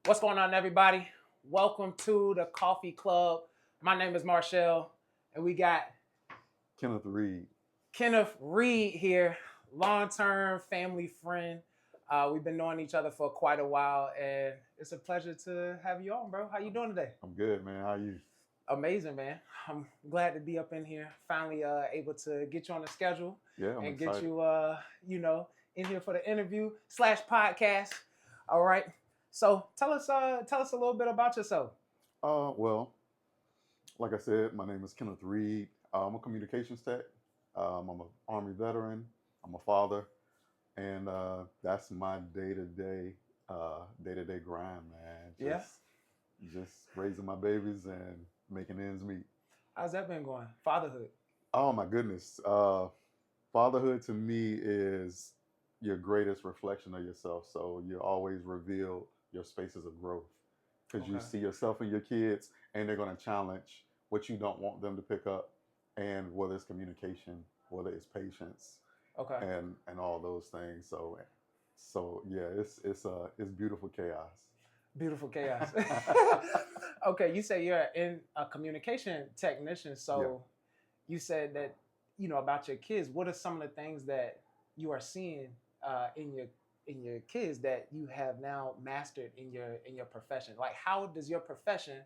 What's going on, everybody? Welcome to the Coffee Club. My name is Marshall, and we got Kenneth Reid. Kenneth Reid here, long-term family friend. We've been knowing each other for quite a while, and it's a pleasure to have you on, bro. How you doing today? I'm good, man. How you? Amazing, man. I'm glad to be up in here. Finally, able to get you on the schedule Yeah, I'm and excited. get you, in here for the interview / podcast. All right. So tell us a little bit about yourself. Well, like I said, my name is Kenneth Reid. I'm a communications tech. I'm an Army veteran. I'm a father, and that's my day-to-day grind, man. Yeah. Just raising my babies and making ends meet. How's that been going? Fatherhood. Oh my goodness. Fatherhood to me is your greatest reflection of yourself. So you always reveal your spaces of growth because you Okay. see yourself and your kids, and they're going to challenge what you don't want them to pick up, and whether it's communication, whether it's patience, Okay. and all those things. So yeah, it's beautiful chaos. Beautiful chaos. Okay, you say you're a communication technician, so you said that about your kids. What are some of the things that you are seeing in your kids that you have now mastered in your profession? Like, how does your profession,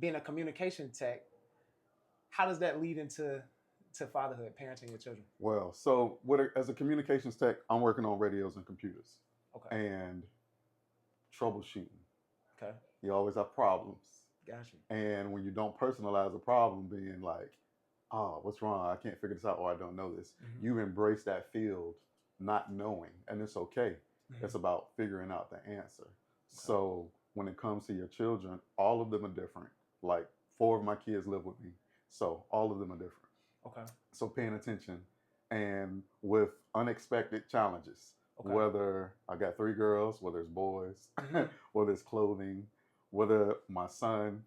being a communication tech, how does that lead into fatherhood, parenting your children? Well, as a communications tech, I'm working on radios and computers Okay. and troubleshooting. Okay. You always have problems. Gotcha. And when you don't personalize a problem, being like, oh, what's wrong? I can't figure this out, or I don't know this. Mm-hmm. You embrace that field not knowing, and it's okay. Mm-hmm. It's about figuring out the answer. Okay. So when it comes to your children, all of them are different. Like 4 of my kids live with me, so all of them are different. Okay. So paying attention and with unexpected challenges, Okay. whether I got 3 girls, whether it's boys, Mm-hmm. whether it's clothing, whether my son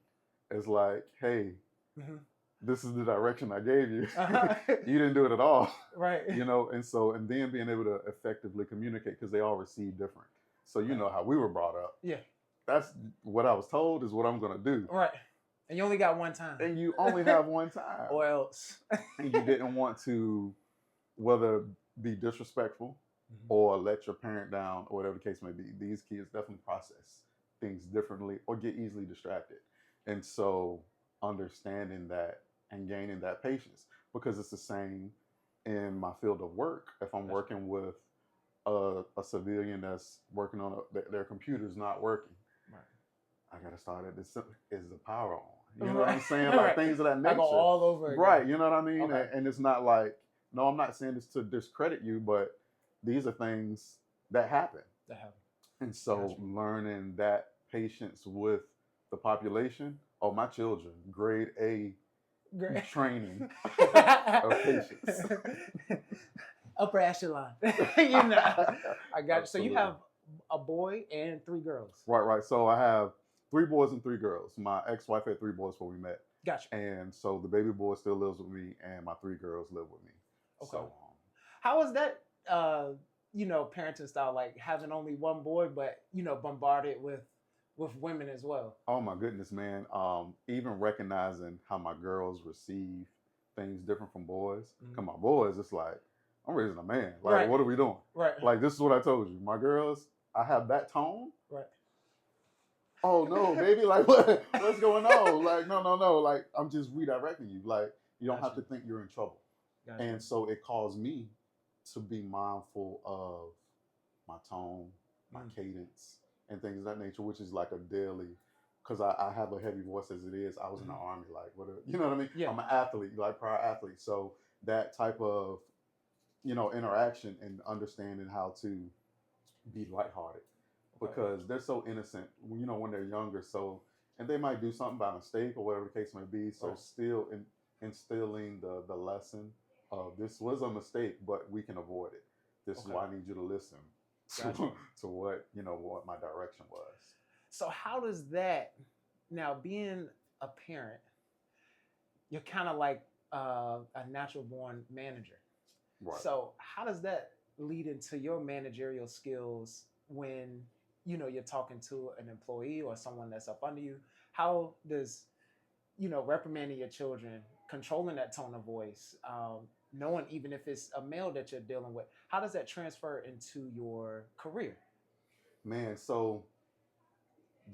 is like, hey, Mm-hmm. this is the direction I gave you. Uh-huh. You didn't do it at all. Right. And then being able to effectively communicate because they all receive different. So you know how we were brought up. Yeah. That's what I was told is what I'm going to do. Right. And you only got one time. And you only have one time. Or else. And you didn't want to, whether be disrespectful or let your parent down or whatever the case may be. These kids definitely process things differently or get easily distracted. And so understanding that and gaining that patience, because it's the same in my field of work. If I'm working with a civilian that's working on their computer's not working, right, I got to start at this. Is the power on? You know what I'm saying? Like right. Things of that nature. I go all over again. Right. You know what I mean? Okay. And it's not like, no, I'm not saying this to discredit you, but these are things that happen. And so learning that patience with the population, my children, grade A training of patience. Upper echelon. I got you. So you have a boy and 3 girls. Right. So I have 3 boys and 3 girls. My ex-wife had 3 boys before we met. Gotcha. And so the baby boy still lives with me, and my 3 girls live with me. Okay. So, how is that, parenting style, like having only one boy, but, bombarded with women as well? Oh my goodness, man. Even recognizing how my girls receive things different from boys. Because my boys, it's like, I'm raising a man. Like, right. What are we doing? Right. Like, this is what I told you. My girls, I have that tone. Right. Oh no, baby, like what's going on? Like, no. Like, I'm just redirecting you. Like, you don't have to think you're in trouble. Gotcha. And so it caused me to be mindful of my tone, my cadence, and things of that nature, which is like a daily, because I have a heavy voice as it is. I was in the Army, like, whatever, you know what I mean? Yeah. I'm an athlete, like prior athlete. So that type of, interaction and understanding how to be lighthearted, because they're so innocent, when they're younger. So, and they might do something by mistake or whatever the case may be. So still instilling the lesson of this was a mistake, but we can avoid it. This is why I need you to listen to what, what my direction was. So how does that, now being a parent, you're kind of like a natural born manager. Right. So how does that lead into your managerial skills when you're talking to an employee or someone that's up under you, how does, reprimanding your children, controlling that tone of voice, knowing even if it's a male that you're dealing with, how does that transfer into your career? Man, so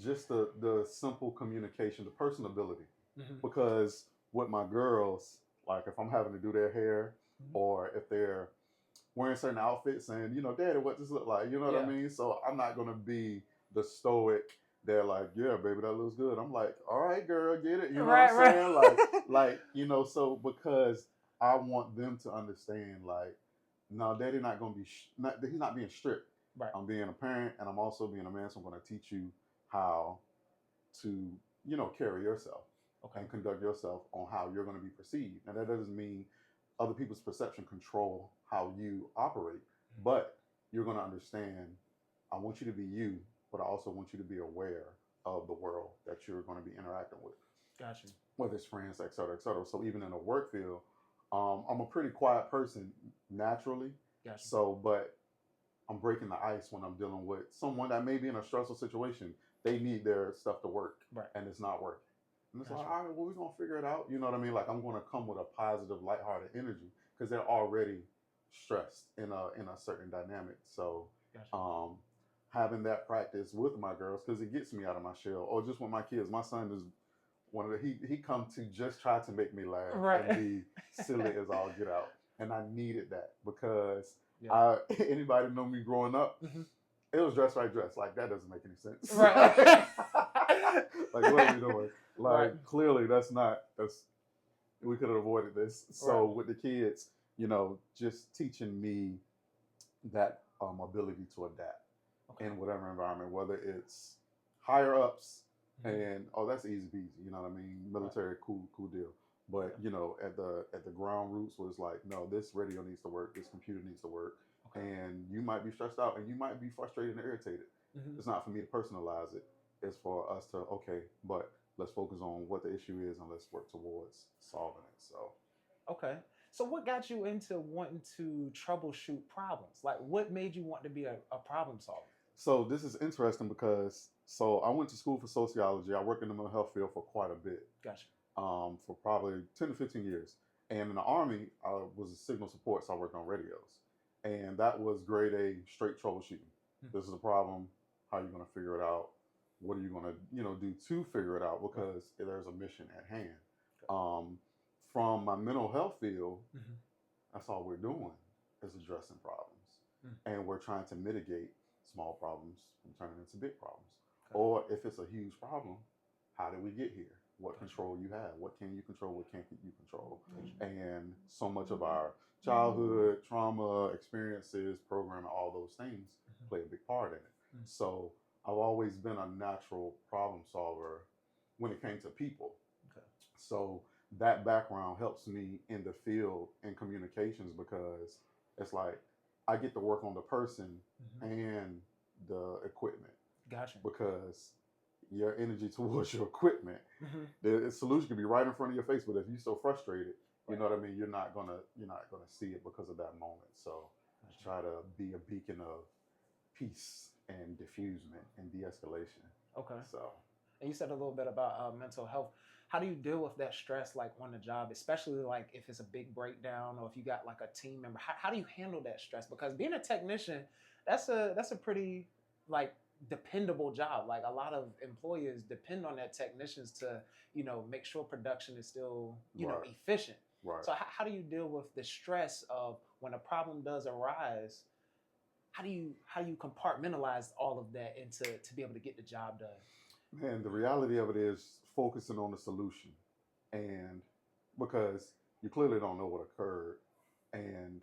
just the simple communication, the personability. Mm-hmm. Because with my girls, like if I'm having to do their hair, Mm-hmm. or if they're wearing certain outfits and, Daddy, what does this look like? You know what I mean? So I'm not gonna be the stoic. They're like, yeah, baby, that looks good. I'm like, all right, girl, get it. You know what I'm saying? So because I want them to understand, like, no, Daddy not gonna be, he's not being strict. Right. I'm being a parent and I'm also being a man, so I'm gonna teach you how to, carry yourself. Okay. And conduct yourself on how you're going to be perceived. Now, that doesn't mean other people's perception control how you operate, but you're going to understand, I want you to be you, but I also want you to be aware of the world that you're going to be interacting with. Gotcha. Whether it's friends, et cetera, et cetera. So even in the work field, I'm a pretty quiet person naturally. Gotcha. So, but I'm breaking the ice when I'm dealing with someone that may be in a stressful situation. They need their stuff to work, right, and it's not working. And it's like, all right, well, we're going to figure it out. You know what I mean? Like, I'm going to come with a positive, lighthearted energy because they're already stressed in a certain dynamic. So, gotcha, having that practice with my girls, because it gets me out of my shell, or just with my kids. My son is one of he come to just try to make me laugh, right, and be silly as all get out. And I needed that because anybody know me growing up, mm-hmm, it was dress right dress. Like, that doesn't make any sense. Right. Like, what are we doing? Like, right, clearly we could have avoided this. So right, with the kids, just teaching me that ability to adapt, okay, in whatever environment, whether it's higher ups, mm-hmm, and that's easy peasy. You know what I mean? Military, right, cool deal. But at the ground roots was like, no, this radio needs to work, this computer needs to work. Okay. And you might be stressed out and you might be frustrated and irritated. Mm-hmm. It's not for me to personalize it. It's for us to, okay, but let's focus on what the issue is and let's work towards solving it. So, okay. So what got you into wanting to troubleshoot problems? Like, what made you want to be a problem solver? So this is interesting because, I went to school for sociology. I worked in the mental health field for quite a bit. Gotcha. For probably 10 to 15 years. And in the Army, I was a signal support, so I worked on radios. And that was grade A, straight troubleshooting. Mm-hmm. This is a problem. How are you going to figure it out? What are you going to, do to figure it out? Because there's a mission at hand. From my mental health field, mm-hmm, that's all we're doing is addressing problems. Mm-hmm. And we're trying to mitigate small problems from turning into big problems. Okay. Or if it's a huge problem, how did we get here? What control you have? What can you control? What can't you control? Mm-hmm. And so much of our childhood trauma experiences, programming, all those things, mm-hmm, play a big part in it. Mm-hmm. So I've always been a natural problem solver when it came to people. Okay. So that background helps me in the field in communications because it's like I get to work on the person, mm-hmm, and the equipment. Gotcha. Because your energy towards your equipment, mm-hmm, the solution can be right in front of your face, but if you're so frustrated, you know what I mean, you're not gonna see it because of that moment. So I try to be a beacon of peace and diffusement and de-escalation. Okay. So, and you said a little bit about mental health. How do you deal with that stress, like on the job, especially like if it's a big breakdown or if you got like a team member? How do you handle that stress? Because being a technician, that's a pretty like dependable job. Like a lot of employers depend on their technicians to, make sure production is still, right, efficient. Right. So how do you deal with the stress of when a problem does arise? How do you compartmentalize all of that to be able to get the job done? Man, the reality of it is focusing on the solution, and because you clearly don't know what occurred, and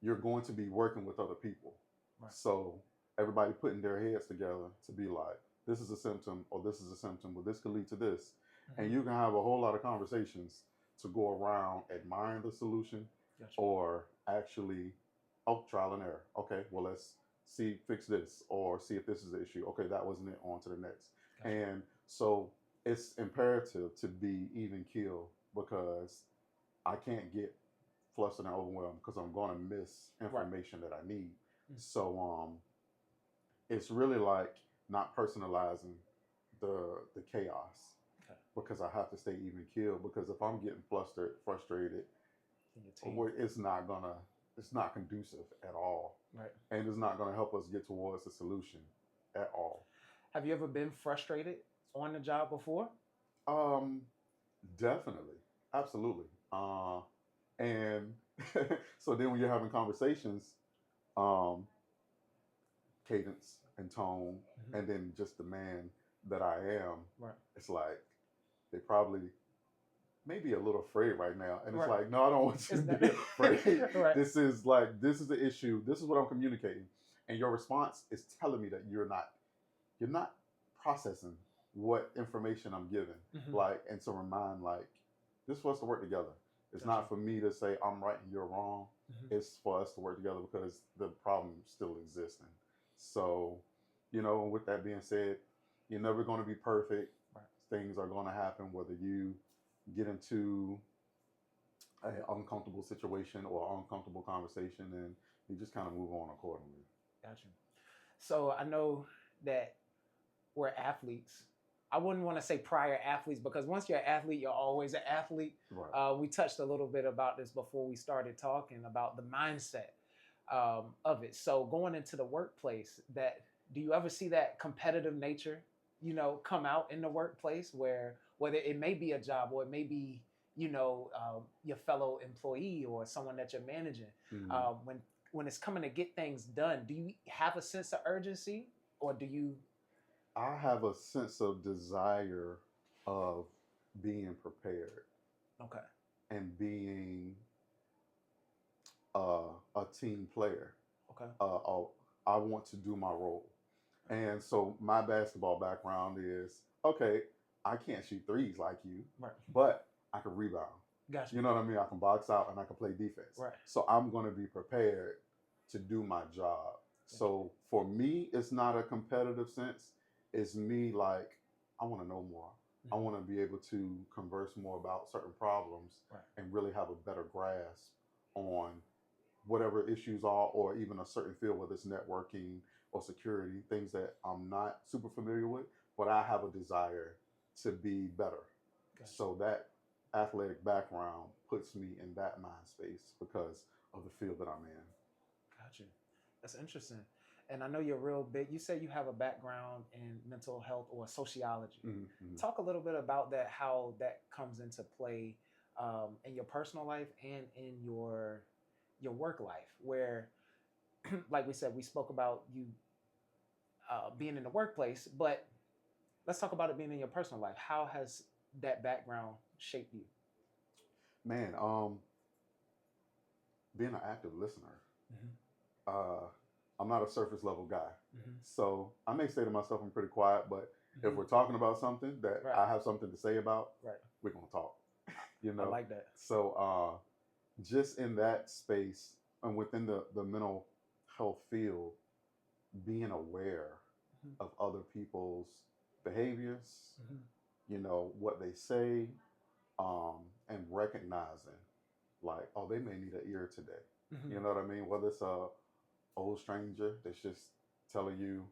you're going to be working with other people. Right. So everybody putting their heads together to be like, this is a symptom, or this is a symptom, or this could lead to this. Mm-hmm. And you can have a whole lot of conversations to go around admiring the solution, gotcha, or actually, trial and error. Okay, well, let's fix this, or see if this is the issue. Okay, that wasn't it, on to the next. Gotcha. And so it's imperative to be even keel because I can't get flustered and overwhelmed because I'm going to miss information, right, that I need. Mm-hmm. So it's really like not personalizing the chaos, Okay. because I have to stay even keeled. Because if I'm getting flustered, frustrated, In your team. it's not conducive at all, Right. and it's not gonna help us get towards the solution at all. Have you ever been frustrated on the job before? Um, Definitely, absolutely. And so then when you're having conversations, um, cadence and tone, Mm-hmm. and then just the man that I am, Right. it's like they probably maybe a little afraid right now, and it's Right. like, no, I don't want you It's to not. be afraid. Right. This is the issue. This is what I'm communicating, and your response is telling me that you're not processing what information I'm giving. Mm-hmm. Like, and to remind, like, this is for us to work together. It's Gotcha. not for me to say I'm right and you're wrong. Mm-hmm. It's for us to work together because the problem still existing. So, you know, with that being said, you're never going to be perfect. Right. Things are going to happen whether you get into an uncomfortable situation or uncomfortable conversation, and you just kind of move on accordingly. Gotcha. So I know that we're athletes. I wouldn't want to say prior athletes because once you're an athlete, you're always an athlete. Right. We touched a little bit about this before we started talking about the mindset of it. So going into the workplace, do you ever see that competitive nature, come out in the workplace where whether it may be a job or it may be, your fellow employee or someone that you're managing, Mm. When it's coming to get things done, do you have a sense of urgency or do you? I have a sense of desire of being prepared Okay. and being a team player. Okay. I want to do my role. And so my basketball background is, okay, I can't shoot threes like you, Right. but I can rebound. Gotcha. You know what I mean? I can box out and I can play defense. Right. So I'm going to be prepared to do my job. So for me, it's not a competitive sense. It's me like, I want to know more. I want to be able to converse more about certain problems, right, and really have a better grasp on whatever issues are, or even a certain field, whether it's networking or security, things that I'm not super familiar with, but I have a desire to be better. Gotcha. So that athletic background puts me in that mind space because of the field that I'm in. Gotcha. That's interesting. And I know you're real big. You say you have a background in mental health or sociology. Mm-hmm. Talk a little bit about that, how that comes into play in your personal life and in your work life, where, like we said, we spoke about you being in the workplace, but let's talk about it being in your personal life. How has that background shaped you? Man, being an active listener. Mm-hmm. I'm not a surface level guy. Mm-hmm. So I may say to myself, I'm pretty quiet, but if we're talking about something that right, I have something to say about, right, we're going to talk. You know? I like that. So just in that space and within the mental health field, being aware of other people's behaviors, you know, what they say, and recognizing like, oh, they may need an ear today. You know what I mean? Whether it's a old stranger that's just telling you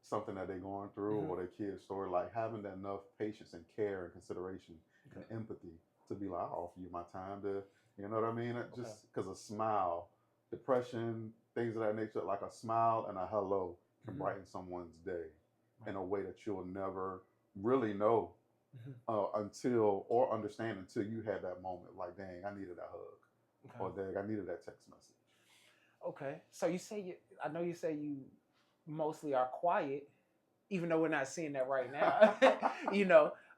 something that they're going through, or their kid's story, like having that enough patience and care and consideration and empathy to be like, I'll offer you my time to, you know what I mean? Just because a smile, depression, things of that nature, like a smile and a hello can brighten someone's day in a way that you'll never really know until, or understand until you have that moment. Like, dang, I needed that hug, or dang, I needed that text message. Okay, so I know you say you mostly are quiet, even though we're not seeing that right now.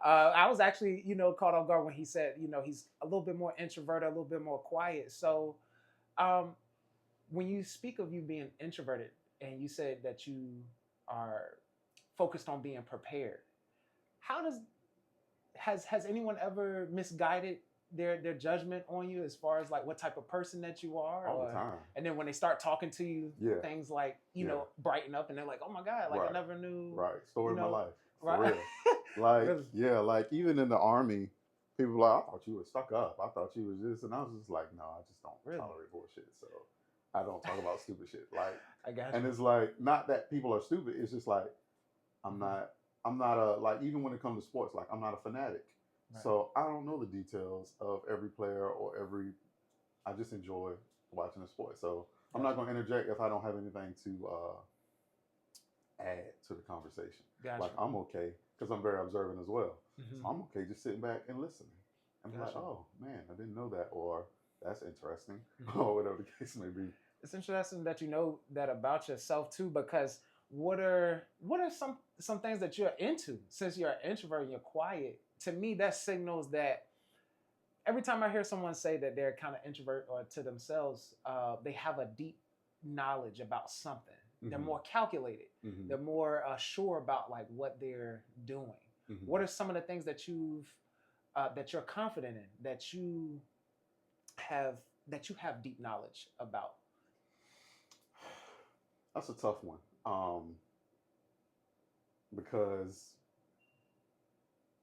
I was actually, caught off guard when he said, he's a little bit more introverted, a little bit more quiet. So, when you speak of you being introverted, and you said that you are focused on being prepared, has anyone ever misguided their judgment on you as far as like what type of person that you are? All the time. And then when they start talking to you, things like, brighten up, and they're like, oh my God, like I never knew. Right. Story of my life. For right. real. Like, really? Like even in the Army, people were like, I thought you were stuck up. I thought you was this. And I was just like, no, I just don't tolerate bullshit. So I don't talk about stupid shit. Like, I got and you. it's like not that people are stupid. It's just like I'm not. I'm not a like even when it comes to sports. Like I'm not a fanatic. Right. So I don't know the details of every player or every. I just enjoy watching the sport. So I'm not going to interject if I don't have anything to add to the conversation. Gotcha. Like I'm okay because I'm very observant as well. Mm-hmm. So I'm okay just sitting back and listening. I'm Gotcha. like, oh man, I didn't know that, or that's interesting, Mm-hmm. or whatever the case may be. It's interesting that you know that about yourself too, because what are some things that you're into? Since you're an introvert and you're quiet, to me that signals that every time I hear someone say that they're kind of introvert or to themselves, they have a deep knowledge about something. Mm-hmm. They're more calculated. Mm-hmm. They're more sure about like what they're doing. Mm-hmm. What are some of the things that you're confident in, that you have deep knowledge about? That's a tough one, because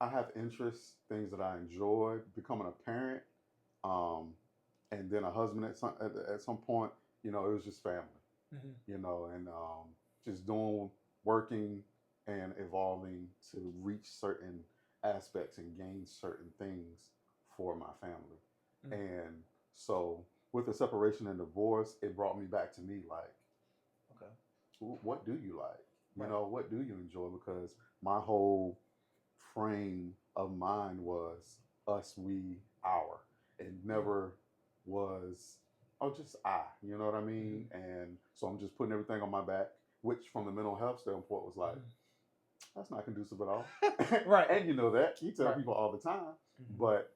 I have interests, things that I enjoy. Becoming a parent, and then a husband at some point. You know, it was just family. Mm-hmm. You know, and just working and evolving to reach certain aspects and gain certain things for my family. Mm-hmm. And so with the separation and divorce, it brought me back to me like, okay, what do you like? Right. You know, what do you enjoy? Because my whole frame of mind was us, we, our. It never was, oh, just I, you know what I mean? Mm-hmm. And so I'm just putting everything on my back, which from the mental health standpoint was like, that's not conducive at all. Right. And you know that. You tell people all the time, but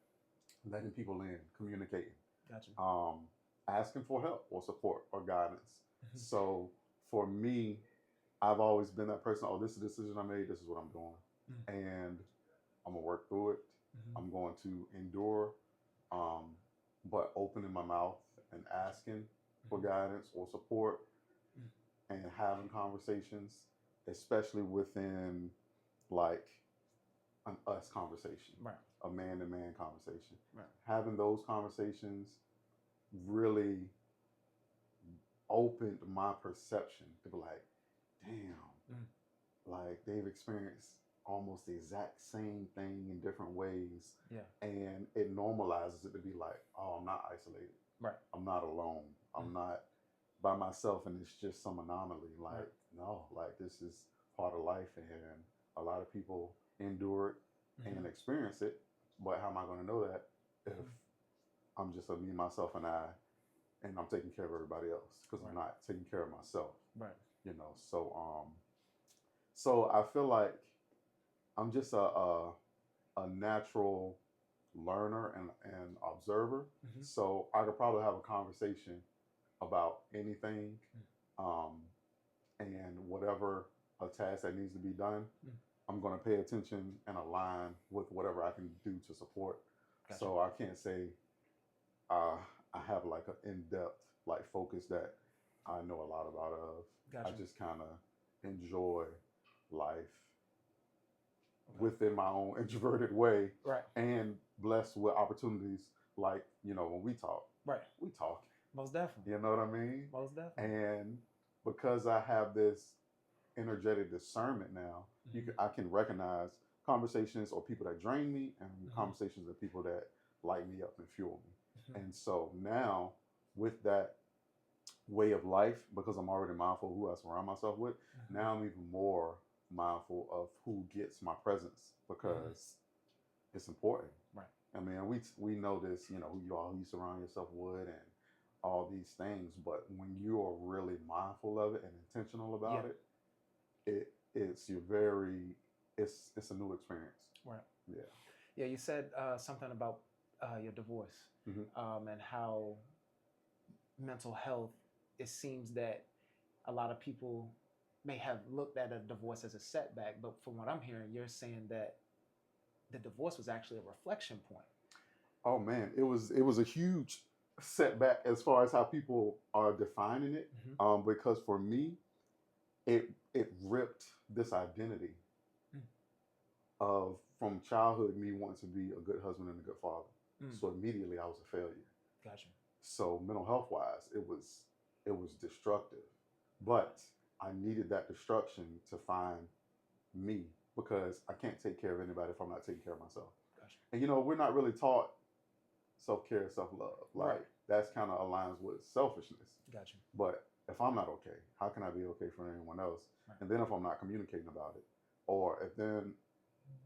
letting people in, communicating. Gotcha. Asking for help or support or guidance. Mm-hmm. So for me, I've always been that person, oh, this is the decision I made, this is what I'm doing. Mm-hmm. And I'm going to work through it. Mm-hmm. I'm going to endure, but opening my mouth and asking for guidance or support and having conversations, especially within like an us conversation, right. A man-to-man conversation. Right. Having those conversations really opened my perception to be like, damn, like they've experienced almost the exact same thing in different ways. Yeah. And it normalizes it to be like, oh, I'm not isolated. Right. I'm not alone. I'm not by myself and it's just some anomaly. Like, no, like this is part of life and a lot of people endure it and experience it. But how am I going to know that if I'm just a me, myself, and I, and I'm taking care of everybody else because I'm not taking care of myself. Right. You know, so I feel like I'm just a natural learner and observer. Mm-hmm. So I could probably have a conversation about anything, and whatever a task that needs to be done, I'm going to pay attention and align with whatever I can do to support. Gotcha. So I can't say I have like an in-depth like focus that I know a lot about of. Gotcha. I just kind of enjoy life within my own introverted way, right? And blessed with opportunities like, you know, when we talk, right? We talk. Most definitely. You know what I mean? Most definitely. And because I have this energetic discernment now, I can recognize conversations or people that drain me and conversations of people that light me up and fuel me. And so now with that way of life, because I'm already mindful of who I surround myself with, now I'm even more mindful of who gets my presence because it's important. Right. I mean, we know this, you know, who you surround yourself with and all these things, but when you are really mindful of it and intentional about it's a new experience. Right. Yeah. Yeah. You said something about your divorce and how mental health, it seems that a lot of people may have looked at a divorce as a setback, but from what I'm hearing, you're saying that the divorce was actually a reflection point. Oh man, it was a huge setback as far as how people are defining it. Because for me, it ripped this identity of from childhood me wanting to be a good husband and a good father. So immediately I was a failure. Gotcha. So mental health wise, it was it was destructive. But I needed that destruction to find me, because I can't take care of anybody if I'm not taking care of myself. Gotcha. And we're not really taught self-care, self-love. Like that's kind of aligns with selfishness. Gotcha. But if I'm not okay, how can I be okay for anyone else? Right. And then if I'm not communicating about it, or if then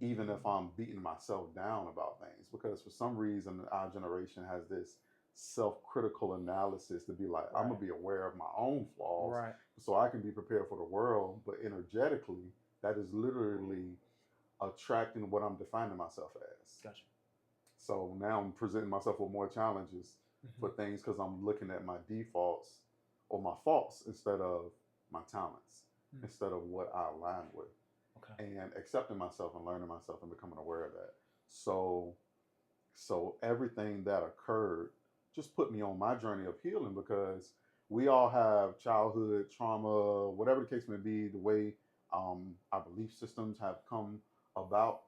even if I'm beating myself down about things, because for some reason our generation has this self-critical analysis to be like, I'm gonna be aware of my own flaws, so I can be prepared for the world. But energetically, that is literally attracting what I'm defining myself as. Gotcha. So now I'm presenting myself with more challenges for things, because I'm looking at my defaults or my faults instead of my talents, instead of what I align with. And accepting myself and learning myself and becoming aware of that. So everything that occurred just put me on my journey of healing, because we all have childhood trauma, whatever the case may be, the way our belief systems have come about.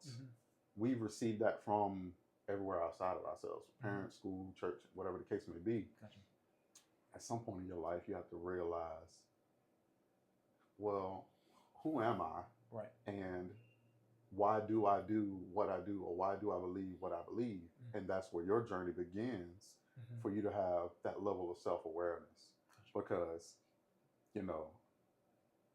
We've received that from everywhere outside of ourselves, parents, school, church, whatever the case may be. Gotcha. At some point in your life, you have to realize, well, who am I? Right. And why do I do what I do, or why do I believe what I believe? And that's where your journey begins, for you to have that level of self-awareness. Because,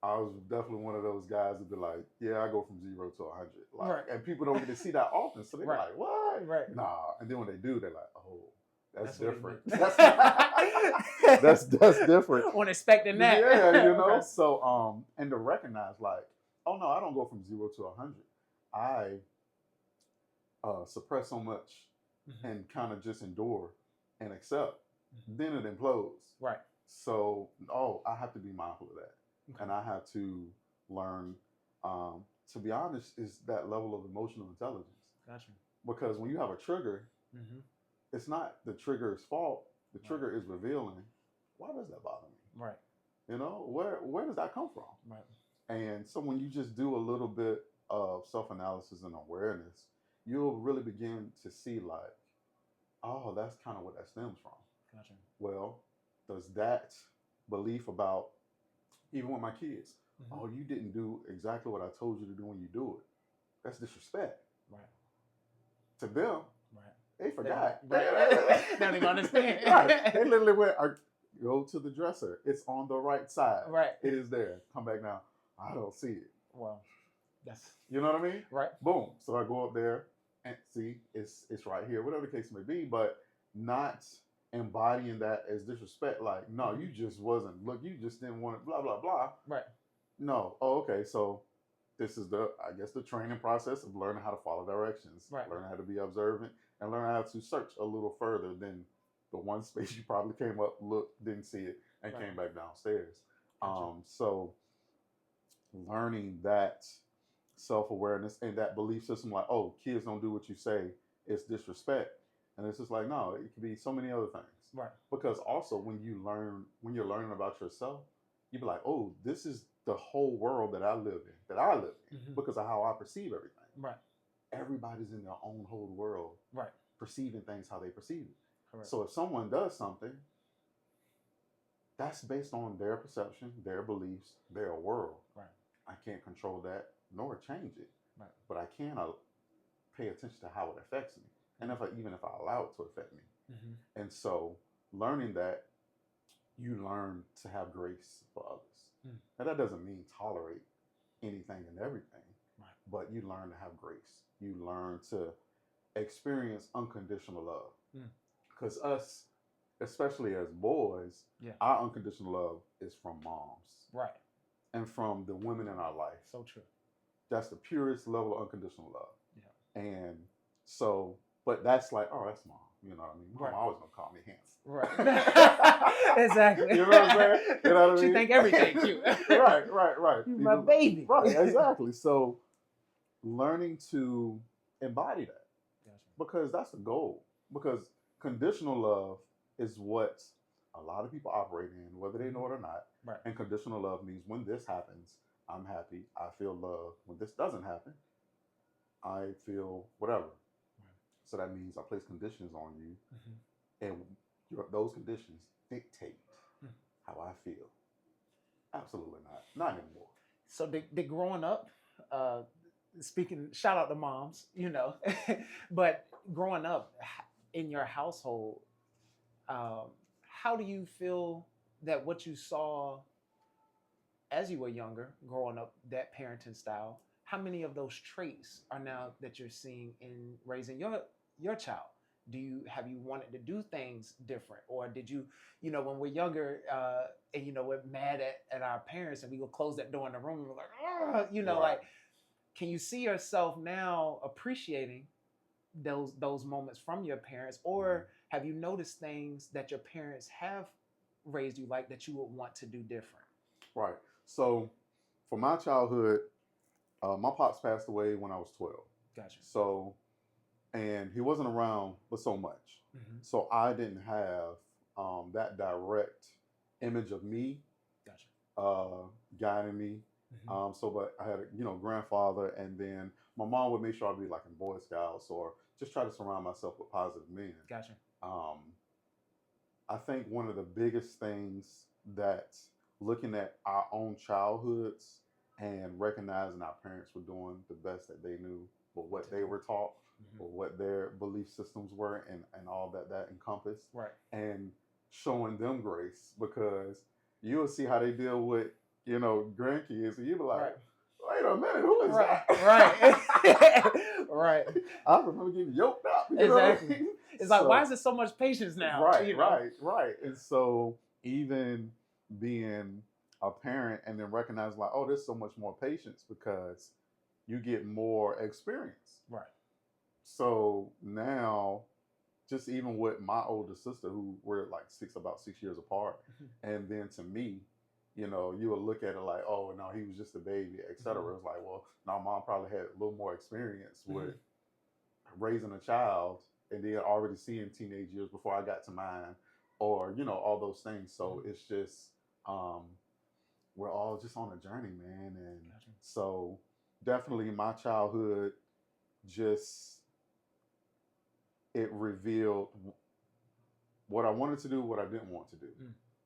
I was definitely one of those guys that be like, yeah, I go from 0 to 100. Like, and people don't get to see that often. So they're like, what? Right. Nah. And then when they do, they're like, oh, that's different. That's different. Wasn't expecting that. Yeah, So, and to recognize, like, oh no, I don't go from 0 to 100. I suppress so much and kind of just endure and accept. Then it implodes. Right. So, I have to be mindful of that. And I have to learn, to be honest, is that level of emotional intelligence. Gotcha. Because when you have a trigger, it's not the trigger's fault. The trigger is revealing, why does that bother me? Right. Where does that come from? Right. And so when you just do a little bit of self-analysis and awareness, you'll really begin to see, like, oh, that's kind of what that stems from. Gotcha. Well, does that belief about, even with my kids, oh, you didn't do exactly what I told you to do when you do it. That's disrespect. Right. To them, they forgot. They don't even understand. They literally went, go to the dresser. It's on the right side. Right. It is there. Come back now. I don't see it. Well, that's... You know what I mean? Right. Boom. So I go up there and see, it's right here, whatever the case may be, but not embodying that as disrespect. Like, no, you just wasn't, you just didn't want it, blah, blah, blah. Right. No. Oh, okay. So this is the training process of learning how to follow directions, learning how to be observant, and learn how to search a little further than the one space you probably came up, looked, didn't see it, and came back downstairs. Gotcha. So learning that self-awareness and that belief system, like, oh, kids don't do what you say, it's disrespect. And it's just like, no, it could be so many other things. Right. Because also when you're learning about yourself, you be like, oh, this is the whole world that I live in, because of how I perceive everything. Right. Everybody's in their own whole world. Right. Perceiving things how they perceive it. Correct. So if someone does something, that's based on their perception, their beliefs, their world. Right. I can't control that nor change it. Right. But I can pay attention to how it affects me. And even if I allow it to affect me. And so learning that, you learn to have grace for others. Now that doesn't mean tolerate anything and everything, but you learn to have grace. You learn to experience unconditional love. Because us, especially as boys, our unconditional love is from moms. Right. And from the women in our life. So true. That's the purest level of unconditional love. Yeah. And so, but that's like, oh, that's mom. You know what I mean? Mom always gonna call me handsome. Right. Exactly. You know what I'm saying? You know what I mean? She think everything cute. Right. You my baby. Right, exactly. So learning to embody that. Gotcha. Because that's the goal. Because conditional love is what a lot of people operate in, whether they know it or not. Right. And conditional love means when this happens, I'm happy, I feel love. When this doesn't happen, I feel whatever. So that means I place conditions on you, and those conditions dictate how I feel. Absolutely not. Not anymore. So they growing up, speaking, shout out to moms, but growing up in your household, how do you feel that what you saw as you were younger, growing up, that parenting style, how many of those traits are now that you're seeing in raising your child? Have you wanted to do things different, or did you, when we're younger, and we're mad at our parents and we go close that door in the room and we're like, "Ah," Right. like, can you see yourself now appreciating those moments from your parents, or have you noticed things that your parents have raised you like that you would want to do different? Right. So, for my childhood, my pops passed away when I was 12. Gotcha. So, and he wasn't around for so much. Mm-hmm. So I didn't have that direct image of me, Gotcha. guiding me. Mm-hmm. But I had a grandfather, and then my mom would make sure I'd be like in Boy Scouts or just try to surround myself with positive men. Gotcha. I think one of the biggest things that looking at our own childhoods and recognizing our parents were doing the best that they knew, but what they were taught, or what their belief systems were, and all that encompassed, Right. and showing them grace, because you'll see how they deal with grandkids, and you'll be like, right. Wait a minute, who is right. that? Right. Right. I remember getting yoked up. Exactly. It's like, why is there so much patience now? Right, right. And so even being a parent and then recognizing like, oh, there's so much more patience because you get more experience. Right. So now, just even with my older sister, who we're like about 6 years apart, and then to me, you will look at it like, oh, no, he was just a baby, etc. It's like, well, no, mom probably had a little more experience with raising a child, and then already seeing teenage years before I got to mine, or all those things. So it's just we're all just on a journey, man. And so definitely my childhood just it revealed what I wanted to do, what I didn't want to do.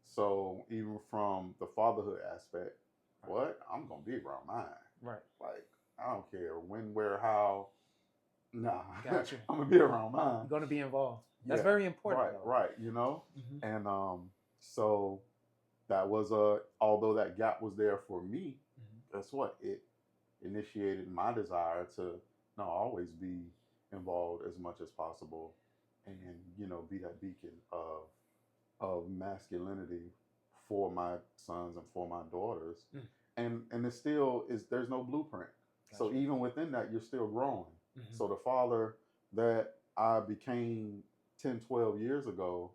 So even from the fatherhood aspect, what I'm gonna be around mine. Right. Like I don't care when, where, how. Nah, gotcha. I'm gonna be around mine. You're gonna be involved. That's very important. Right. And so that was although that gap was there for me, guess what? It initiated my desire to always be involved as much as possible, and be that beacon of masculinity for my sons and for my daughters. And it still is, there's no blueprint. Gotcha. So even within that, you're still growing. So the father that I became 10, 12 years ago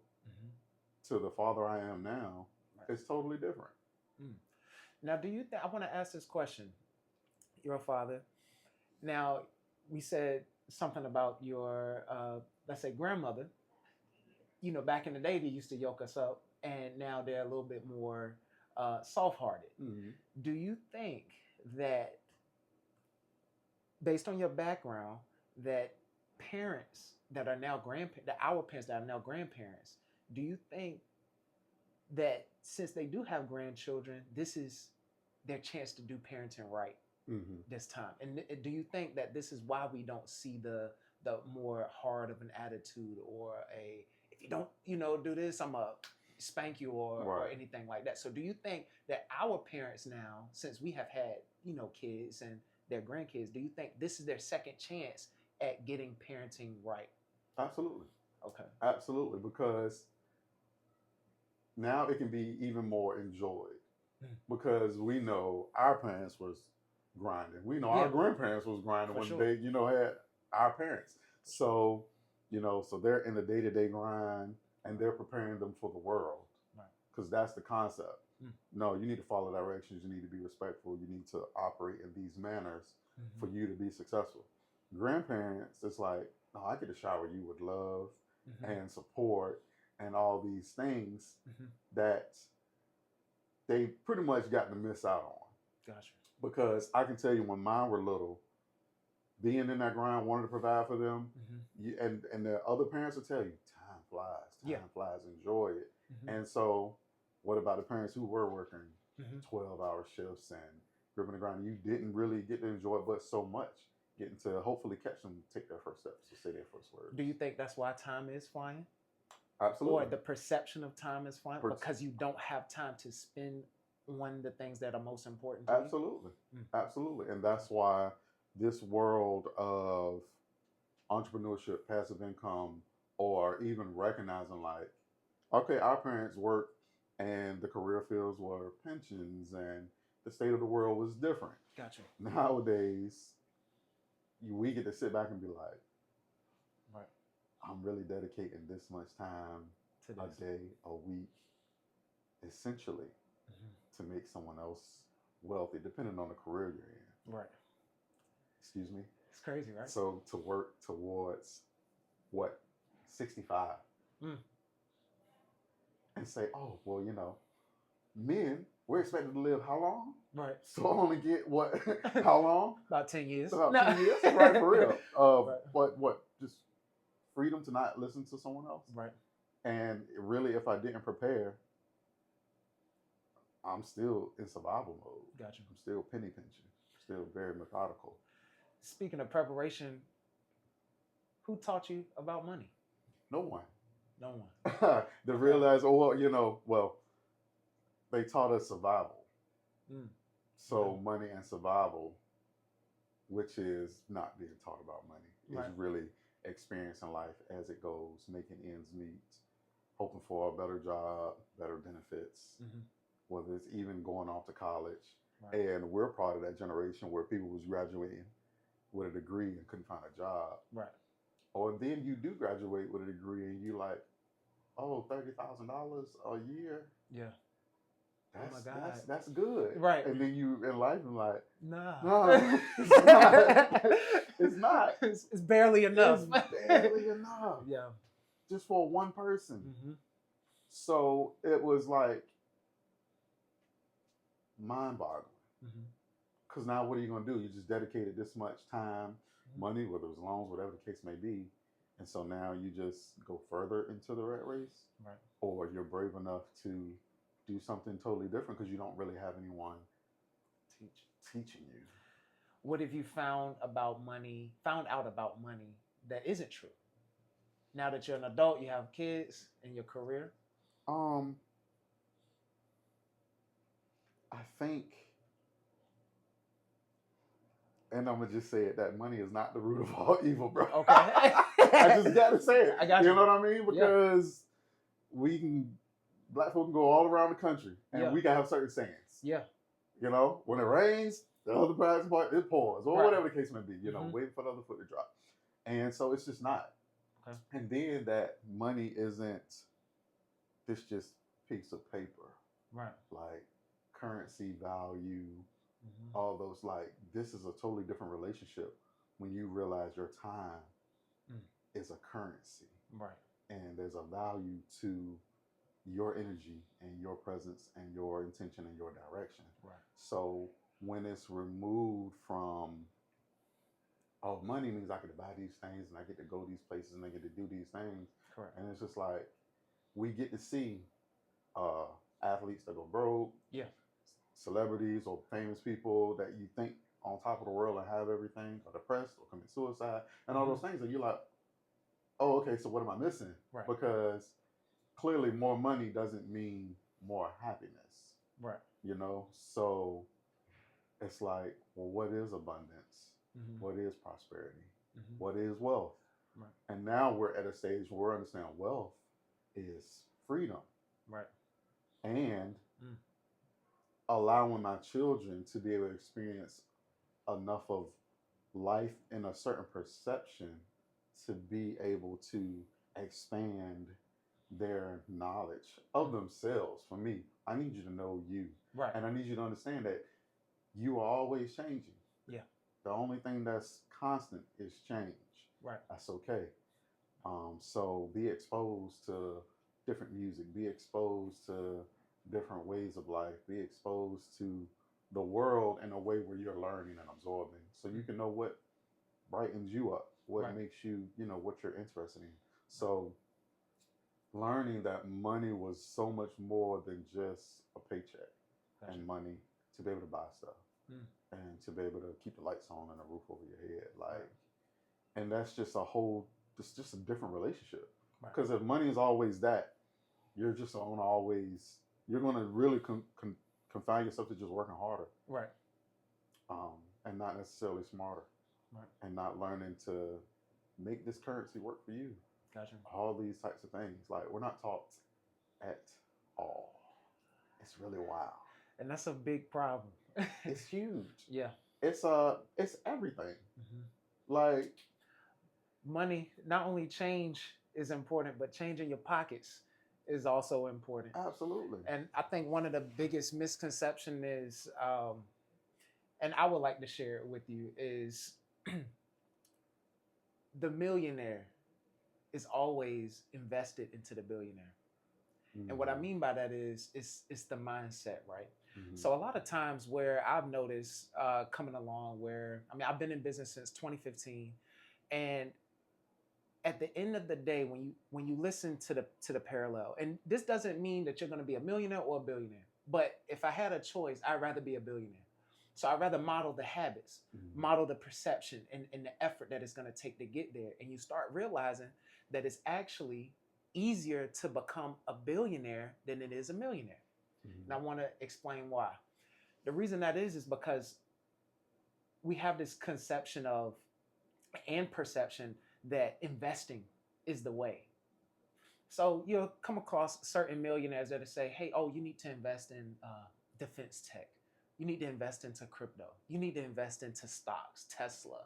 to the father I am now is totally different. Now, do you think, I want to ask this question. You're a father. Now, we said something about your, let's say, grandmother. Back in the day, they used to yoke us up, and now they're a little bit more soft-hearted. Do you think that, based on your background, that parents that are now our parents that are now grandparents, do you think that since they do have grandchildren, this is their chance to do parenting right this time? And do you think that this is why we don't see the more hard of an attitude, or if you don't do this, I'm gonna spank you, or anything like that? So do you think that our parents now, since we have had kids and their grandkids, do you think this is their second chance at getting parenting right? Absolutely. Okay. Absolutely, because now it can be even more enjoyed, because we know our parents was grinding. We know our grandparents was grinding when they, had our parents. So, so they're in the day-to-day grind, and they're preparing them for the world, because that's the concept. No, you need to follow directions. You need to be respectful. You need to operate in these manners for you to be successful. Grandparents, it's like, no, I get to shower you with love and support and all these things that they pretty much got to miss out on. Gotcha. Because I can tell you, when mine were little, being in that grind, wanting to provide for them, and the other parents will tell you, time flies, enjoy it. And so What about the parents who were working Mm-hmm. 12-hour shifts and gripping the ground? You didn't really get to enjoy it, but so much. Getting to hopefully catch them take their first steps to say their first words. Do you think that's why time is flying? Absolutely. Or the perception of time is flying? Because you don't have time to spend on the things that are most important to Absolutely. you? Absolutely. And that's why this world of entrepreneurship, passive income, or even recognizing like, okay, our parents worked and the career fields were pensions and the state of the world was different. Gotcha. Nowadays, we get to sit back and be like, right, I'm really dedicating this much time to a day, a week, essentially, to make someone else wealthy, depending on the career you're in. Right. Excuse me? It's crazy, right? So to work towards what, 65? And say, oh, well, you know, men, we're expected to live how long? Right. So I only get what? How long? About 10 years. About 10 years? Right, for real. Right. But what? Just freedom to not listen to someone else? Right. And really, if I didn't prepare, I'm still in survival mode. Gotcha. I'm still penny pinching. Still very methodical. Speaking of preparation, who taught you about money? No one. No one. To realize, oh, you know, well, they taught us survival. So money and survival, which is not being taught about money, is really experiencing life as it goes, making ends meet, hoping for a better job, better benefits, whether it's even going off to college. Right. And we're part of that generation where people was graduating with a degree and couldn't find a job. Right. Or then you do graduate with a degree and you like, oh, $30,000 a year? Yeah. That's, oh my God. That's good. Right. And then you in life and like, no, it's not. It's not. It's barely enough. It's barely enough. Yeah. Just for one person. So it was like mind-boggling. Because now what are you going to do? You just dedicated this much time, money, whether it was loans, whatever the case may be. And so now you just go further into the rat race. Right. Or you're brave enough to do something totally different because you don't really have anyone teaching you. What have you found out about money that isn't true? Now that you're an adult, you have kids in your career? I think, and I'm gonna just say it, that money is not the root of all evil, bro. Okay. I just gotta say it. I got you. You know what I mean? Because black folk can go all around the country and we can have certain sayings. Yeah. You know, when it rains, the other part it pours, or whatever the case may be, you know, waiting for the other foot to drop. And so it's just not. Okay. And then that money isn't this just piece of paper. Right. Like currency value, all those, like, this is a totally different relationship when you realize your time is a currency. Right. And there's a value to your energy and your presence and your intention and your direction. Right. So when it's removed from, oh, money means I get to buy these things and I get to go these places and I get to do these things. Correct. And it's just like, we get to see athletes that go broke. Yeah. Celebrities or famous people that you think on top of the world and have everything, are depressed or commit suicide and all those things. And you're like, oh, okay, so what am I missing? Right. Because clearly more money doesn't mean more happiness. Right. You know? So it's like, well, what is abundance? What is prosperity? What is wealth? Right. And now we're at a stage where we understand wealth is freedom. Right. And allowing my children to be able to experience enough of life in a certain perception to be able to expand their knowledge of themselves. For me, I need you to know you. Right. And I need you to understand that you are always changing. Yeah. The only thing that's constant is change. Right. That's okay. So be exposed to different music, be exposed to different ways of life, be exposed to the world in a way where you're learning and absorbing, so you can know what brightens you up, what makes you, you know, what you're interested in. So learning that money was so much more than just a paycheck and money to be able to buy stuff and to be able to keep the lights on and a roof over your head. Like, and that's just it's just a different relationship. Because if money is always that, you're just going to always, you're going to really confine yourself to just working harder. Right. And not necessarily smarter. Right. And not learning to make this currency work for you. Gotcha. All these types of things. Like, we're not taught at all. It's really wild. And that's a big problem. It's huge. Yeah. It's everything. Like, money, not only change is important, but changing your pockets is also important. Absolutely. And I think one of the biggest misconceptions is, and I would like to share it with you, is the millionaire is always invested into the billionaire. And what I mean by that is it's the mindset, right? So a lot of times where I've noticed coming along where, I mean, I've been in business since 2015, and at the end of the day, when you listen to the parallel, and this doesn't mean that you're going to be a millionaire or a billionaire, but if I had a choice, I'd rather be a billionaire. So I'd rather model the habits, model the perception and the effort that it's going to take to get there. And you start realizing that it's actually easier to become a billionaire than it is a millionaire. And I want to explain why. The reason that is because we have this conception of and perception that investing is the way. So you'll come across certain millionaires that say, hey, oh, you need to invest in defense tech. You need to invest into crypto. You need to invest into stocks, Tesla,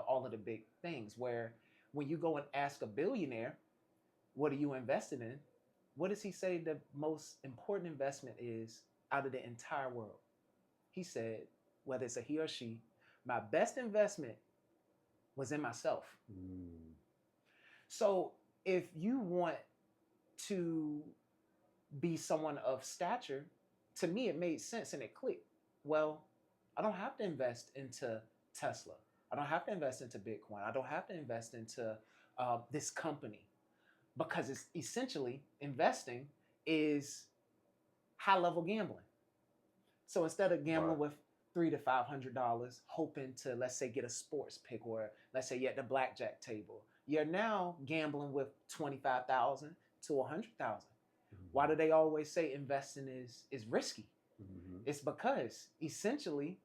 all of the big things. Where when you go and ask a billionaire, what are you invested in? What does he say the most important investment is out of the entire world? He said, whether it's a he or she, my best investment was in myself. So if you want to be someone of stature, to me, it made sense and it clicked. Well, I don't have to invest into Tesla. I don't have to invest into Bitcoin. I don't have to invest into this company, because it's essentially investing is high level gambling. So instead of gambling with $300 to $500, hoping to, let's say, get a sports pick, or let's say you're at the blackjack table, you're now gambling with $25,000 to $100,000. Why do they always say investing is risky? It's because essentially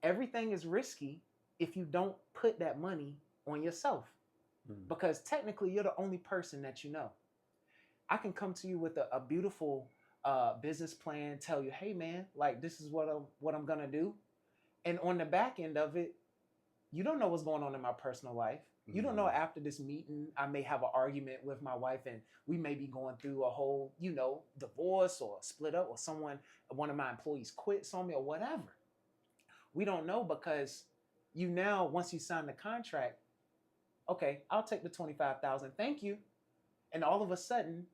everything is risky if you don't put that money on yourself. Because technically you're the only person that you know. I can come to you with a beautiful business plan, tell you, hey man, like this is what I'm gonna do. And on the back end of it, you don't know what's going on in my personal life. You don't know after this meeting, I may have an argument with my wife and we may be going through a whole, divorce or split up, or one of my employees quits on me or whatever. We don't know, because once you sign the contract, okay, I'll take the $25,000. Thank you. And all of a sudden,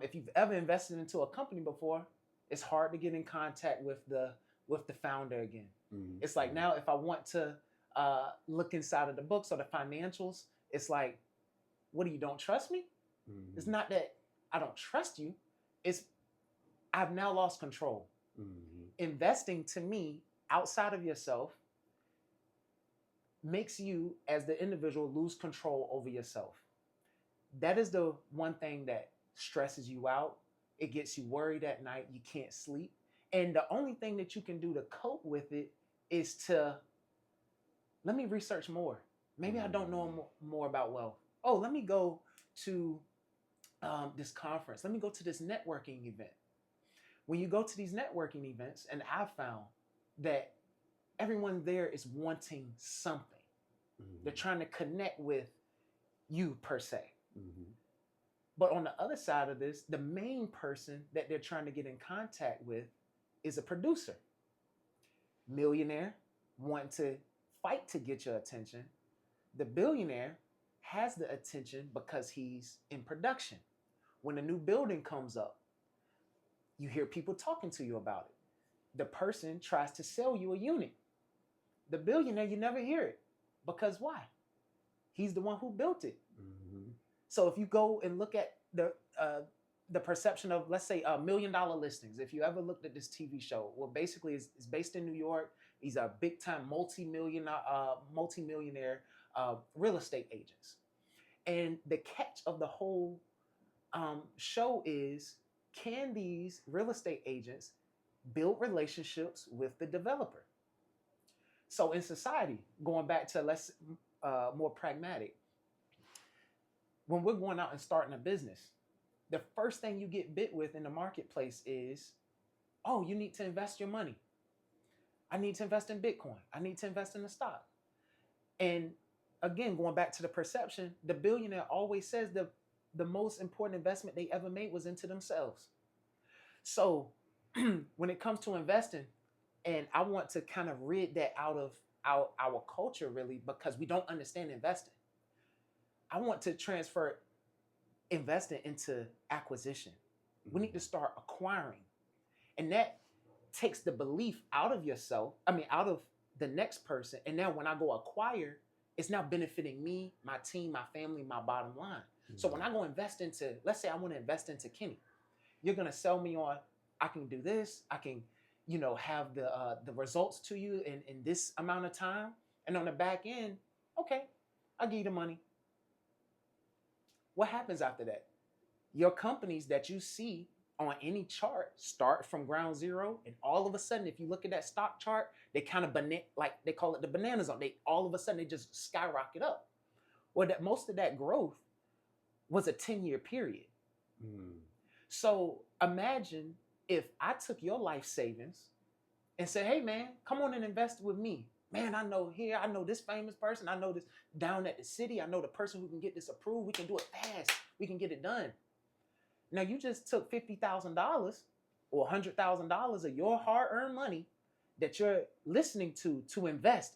if you've ever invested into a company before, it's hard to get in contact with the founder again. It's like now, if I want to look inside of the books or the financials, it's like, what do you don't trust me? It's not that I don't trust you. It's I've now lost control. Investing, to me, outside of yourself, makes you as the individual lose control over yourself. That is the one thing that stresses you out. It gets you worried at night. You can't sleep. And the only thing that you can do to cope with it is to, let me research more. Maybe I don't know more about wealth. Oh, let me go to this conference. Let me go to this networking event. When you go to these networking events, and I've found that everyone there is wanting something. They're trying to connect with you per se. But on the other side of this, the main person that they're trying to get in contact with is a producer. Millionaire want to fight to get your attention. The billionaire has the attention because he's in production. When a new building comes up, you hear people talking to you about it. The person tries to sell you a unit. The billionaire, you never hear it. Because why? He's the one who built it. So if you go and look at the the perception of, let's say, $1 million listings. If you ever looked at this TV show, well, basically it's based in New York. These are big time multi-millionaire real estate agents. And the catch of the whole show is, can these real estate agents build relationships with the developer? So in society, going back to less more pragmatic, when we're going out and starting a business, the first thing you get bit with in the marketplace is, oh, you need to invest your money. I need to invest in Bitcoin. I need to invest in the stock. And again, going back to the perception, the billionaire always says the most important investment they ever made was into themselves. So when it comes to investing, and I want to kind of rid that out of our culture, really, because we don't understand investing. I want to transfer investing into acquisition. We need to start acquiring. And that takes the belief out of yourself, out of the next person. And now when I go acquire, it's now benefiting me, my team, my family, my bottom line. Mm-hmm. So when I go invest into, let's say I want to invest into Kenny, you're going to sell me on, I can do this, I can, have the results to you in this amount of time. And on the back end, okay, I'll give you the money. What happens after that? Your companies that you see on any chart start from ground zero, and all of a sudden, if you look at that stock chart, they kind of like they call it the banana zone. All of a sudden they just skyrocket up. Well, most of that growth was a 10-year period. So imagine if I took your life savings and said, hey man, come on and invest with me. Man, I know here, I know this famous person, I know this down at the city, I know the person who can get this approved. We can do it fast. We can get it done. Now you just took $50,000 or $100,000 of your hard-earned money that you're listening to invest.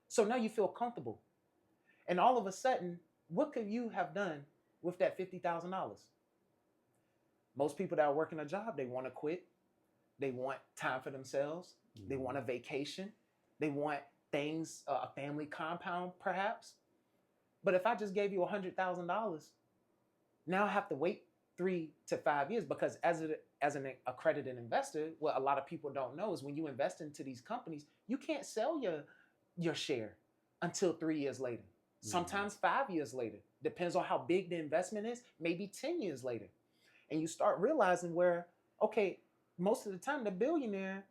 So now you feel comfortable. And all of a sudden, what could you have done with that $50,000? Most people that are working a job, they want to quit. They want time for themselves. Mm-hmm. They want a vacation. They want things, a family compound perhaps. But if I just gave you $100,000, now I have to wait 3 to 5 years, because as an accredited investor, what a lot of people don't know is when you invest into these companies, you can't sell your share until 3 years later. Mm-hmm. Sometimes 5 years later. Depends on how big the investment is, maybe 10 years later. And you start realizing where, okay, most of the time the billionaire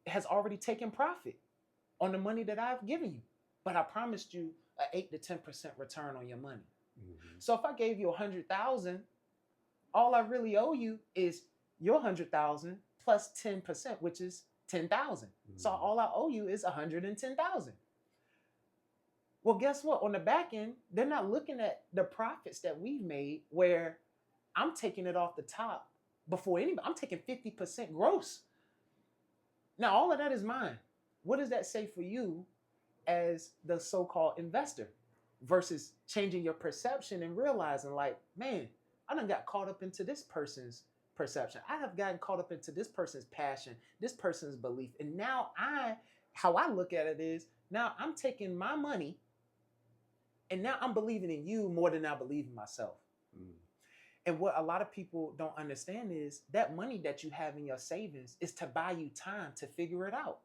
has already taken profit on the money that I've given you. But I promised you an 8 to 10% return on your money. Mm-hmm. So if I gave you $100,000, all I really owe you is your $100,000 plus 10%, which is $10,000. Mm-hmm. So all I owe you is $110,000. Well, guess what? On the back end, they're not looking at the profits that we've made, where I'm taking it off the top before anybody. I'm taking 50% gross. Now, all of that is mine. What does that say for you as the so-called investor versus changing your perception and realizing, like, man, I done got caught up into this person's perception. I have gotten caught up into this person's passion, this person's belief. And now how I look at it is, now I'm taking my money and now I'm believing in you more than I believe in myself. Mm. And what a lot of people don't understand is that money that you have in your savings is to buy you time to figure it out.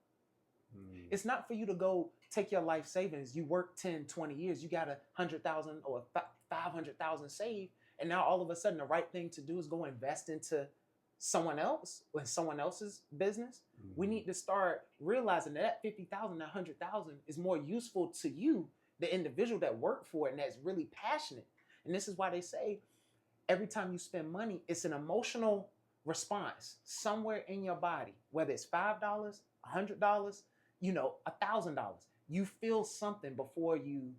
Mm. It's not for you to go take your life savings. You work 10, 20 years, you got 100,000 or 500,000 saved. And now all of a sudden the right thing to do is go invest into someone else or in someone else's business. Mm-hmm. We need to start realizing that 50,000, that 100,000 is more useful to you, the individual that worked for it and that's really passionate. And this is why they say every time you spend money, it's an emotional response somewhere in your body, whether it's $5, $100, $1,000. You feel something before you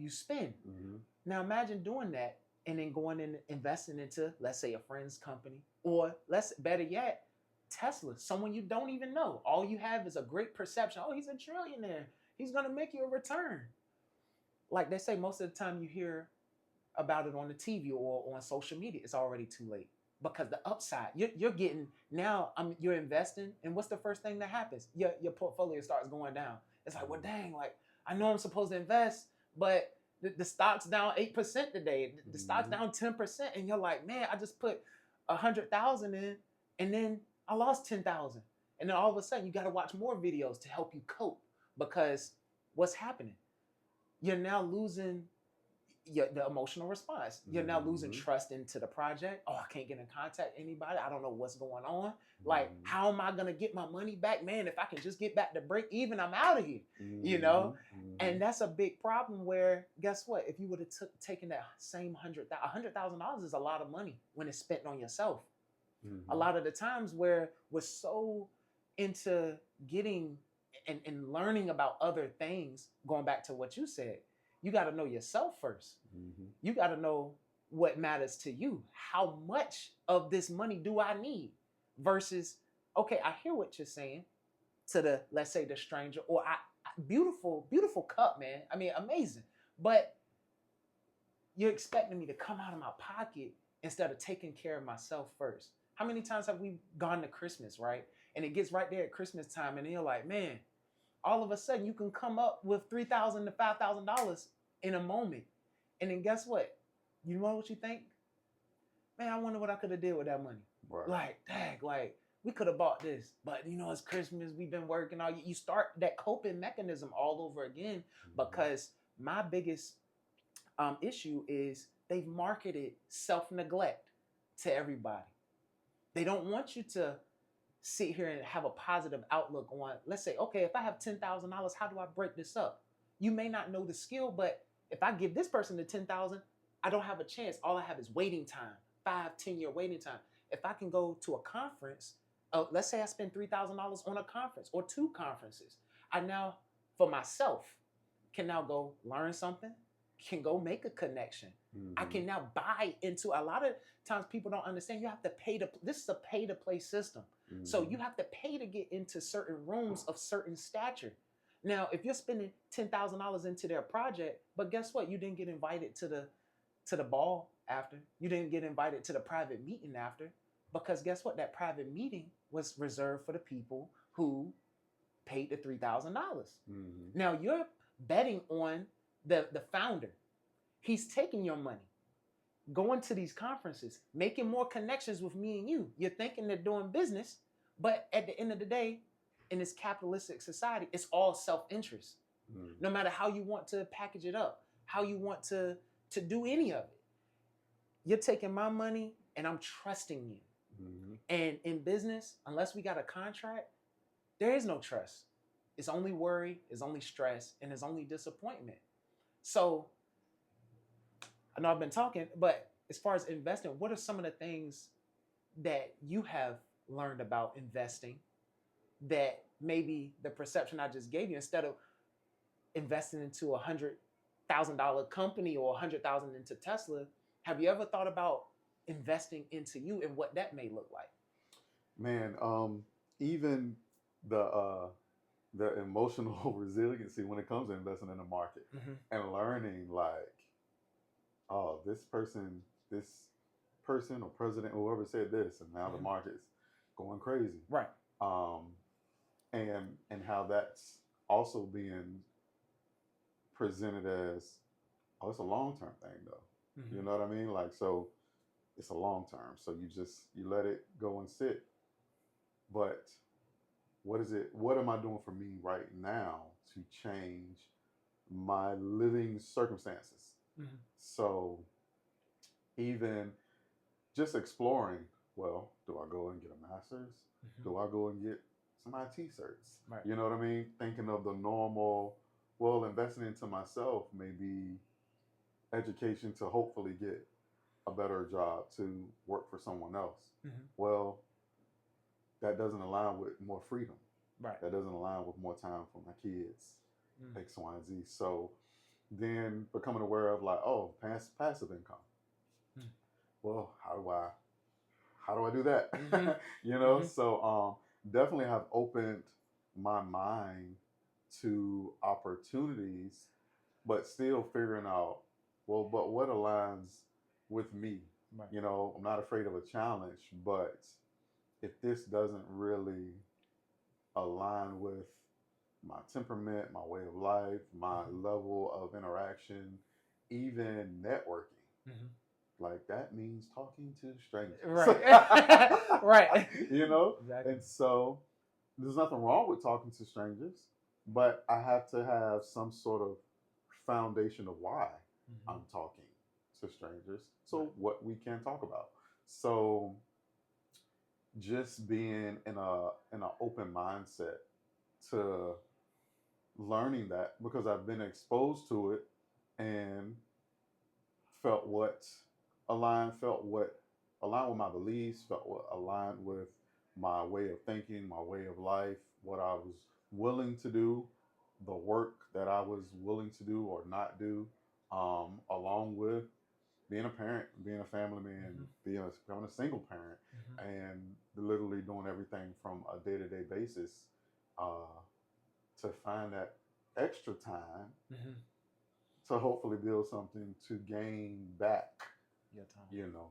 spend. Mm-hmm. Now imagine doing that and then going and investing into, let's say, a friend's company, or better yet, Tesla, someone you don't even know. All you have is a great perception. Oh, he's a trillionaire. He's going to make you a return. Like they say, most of the time you hear about it on the TV or on social media, it's already too late, because the upside, you're getting, now you're investing, and what's the first thing that happens? Your portfolio starts going down. It's like, well, dang, like, I know I'm supposed to invest, but the stock's down 8% today. The stock's down 10%, and you're like, man, I just put 100,000 in, and then I lost 10,000, and then all of a sudden you got to watch more videos to help you cope, because what's happening? You're now losing the emotional response. You're now losing trust into the project. Oh, I can't get in contact with anybody. I don't know what's going on. Like, how am I gonna get my money back? Man, if I can just get back to break even, I'm out of here. You know? And that's a big problem where, guess what? If you would have taken that same $100,000 is a lot of money when it's spent on yourself. A lot of the times where we're so into getting and learning about other things, going back to what you said, you got to know yourself first. You got to know what matters to you. How much of this money do I need? Versus, okay, I hear what you're saying to the, let's say, the stranger, or beautiful, beautiful cup, man. I mean, amazing. But you're expecting me to come out of my pocket instead of taking care of myself first. How many times have we gone to Christmas, right? And it gets right there at Christmas time, and then you're like, man, all of a sudden you can come up with $3,000 to $5,000 in a moment. And then guess what? You know what you think? Man, I wonder what I could have did with that money. Right. Like, dang, like, we could have bought this, but it's Christmas, we've been working all. You start that coping mechanism all over again, because my biggest issue is they've marketed self-neglect to everybody. They don't want you to sit here and have a positive outlook on, let's say, okay, if I have $10,000, how do I break this up? You may not know the skill, but if I give this person the $10,000, I don't have a chance. All I have is waiting time, 5-10 year waiting time. If I can go to a conference, let's say I spend $3,000 on a conference or 2 conferences, I now, for myself, can now go learn something, can go make a connection. I can now buy into, a lot of times people don't understand, you have to pay to, this is a pay to play system. So you have to pay to get into certain rooms of certain stature. Now, if you're spending $10,000 into their project, but guess what? You didn't get invited to the ball after. You didn't get invited to the private meeting after, because guess what? That private meeting was reserved for the people who paid the $3,000. Now you're betting on the founder. He's taking your money, going to these conferences, making more connections with me and you. You're thinking they're doing business, but at the end of the day, in this capitalistic society, it's all self-interest. No matter how you want to package it up, how you want to do any of it. You're taking my money and I'm trusting you. And in business, unless we got a contract, there is no trust. It's only worry, it's only stress, and it's only disappointment. So I know I've been talking, but as far as investing, what are some of the things that you have learned about investing that maybe the perception I just gave you, instead of investing into $100,000 company or $100,000 into Tesla, have you ever thought about investing into you and what that may look like? Man, even the emotional resiliency when it comes to investing in the market and learning, like, oh, this person or president, whoever said this, and now the market's going crazy. Right. And how that's also being presented as, oh, it's a long-term thing though. You know what I mean? Like, so it's a long term. So you let it go and sit. But what am I doing for me right now to change my living circumstances? So even just exploring, well, do I go and get a master's? Do I go and get some IT certs? Right. You know what I mean? Thinking of the normal, well, investing into myself may be education to hopefully get a better job, to work for someone else. Well, that doesn't align with more freedom. Right. That doesn't align with more time for my kids, X, Y, and Z. So then becoming aware of, like, oh, passive income. Well, how do I do that? You know, so definitely have opened my mind to opportunities, but still figuring out, well, but what aligns with me? Right. You know, I'm not afraid of a challenge, but if this doesn't really align with my temperament, my way of life, my level of interaction even networking. Mm-hmm. Like that means talking to strangers. Right. Right. You know? Exactly. And so there's nothing wrong with talking to strangers, but I have to have some sort of foundation of why Mm-hmm. I'm talking to strangers. So what we can talk about. So just being in an open mindset to learning that, because I've been exposed to it and felt what felt what aligned with my beliefs, felt what aligned with my way of thinking, my way of life, what I was willing to do, the work that I was willing to do or not do, along with being a parent, being a family man, becoming a single parent, and literally doing everything from a day to day basis uh, to find that extra time to hopefully build something to gain back, Your time. you know,